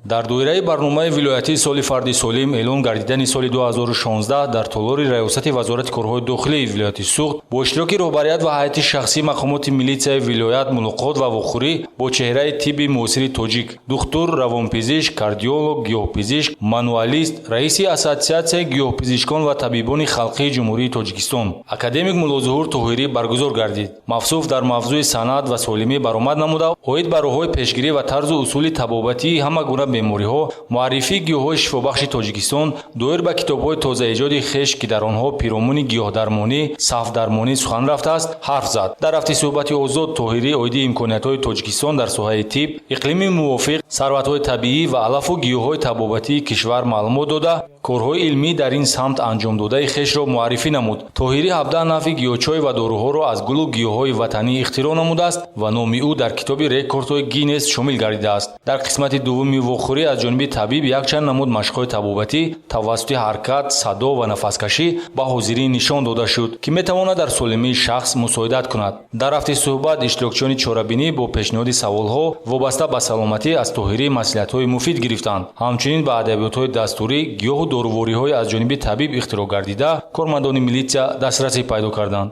дар доираи барномаи вилоятии соли фарди солим эълон гардидани соли 2016 дар толори раёсати вазорати корҳои дохилии вилояти суғд бо иштироки роҳбарият ва ҳайати шахсии мақомоти милитсияи вилоят мулоқот ва вохӯрӣ бо чеҳраи тибби муосири тоҷик, духтур, равонпизишк, кардиолог, гиёҳпизишк, мануалист, раиси ассотсиатсияи гиёҳпизишкон ва табибони халқии ҷумҳурии Тоҷикистон академик Муллозуҳур Тоҳирӣ баргузор гардид. Мавсуф дар мавзӯи санъат ва солимӣ баромад намуда, оид ба роҳҳои пешгирӣ ва тарзу усули табобатии ҳама гуна бемориҳо, муаррифии гиёҳҳои шифобахши Тоҷикистон, доир ба китобҳои тозаиҷоди хеш ки дар онҳо пиромони гиёҳдармонӣ, сафдармонӣ сухан рафтааст, ҳарф зад. Дар рафти суҳбати Озод Тоҳирӣ оиди имкониятҳои Тоҷикистон дар соҳаи тиб, иқлими мувофиқ, сарватҳои табиӣ ва алафу гиёҳҳои табобатии кишвар маълумот дода, корҳои илмӣ дар ин самт анҷомдодаи хешро муаррифӣ намуд. Тоҳирӣ 17 навъи гиёҳчой ва доруҳоро аз гулу гиёҳҳои ватанӣ ихтироъ намудааст ва номи ӯ дар китоби рекордҳои Гиннес шомил гардидааст. Дар қисмати дуввуми вохӯрӣ аз ҷониби табиб якчанд намуд машқҳои табобатӣ тавассути ҳаракат, садо ва нафаскашӣ ба ҳозирин нишон дода шуд, ки метавонад дар солимии шахс мусоидат кунад. Дар рафти суҳбат иштирокчиёни чорабинӣ бо пешниҳоди саволҳо вобаста ба саломатӣ аз Тоҳирӣ маслиҳатҳои муфид гирифтанд. Ҳамчунин ба адабиётҳои дастурӣ, гиёҳу дорувориҳои аз ҷониби табиб ихтироъ гардида, кормандони милитсия дастрасӣ пайдо карданд.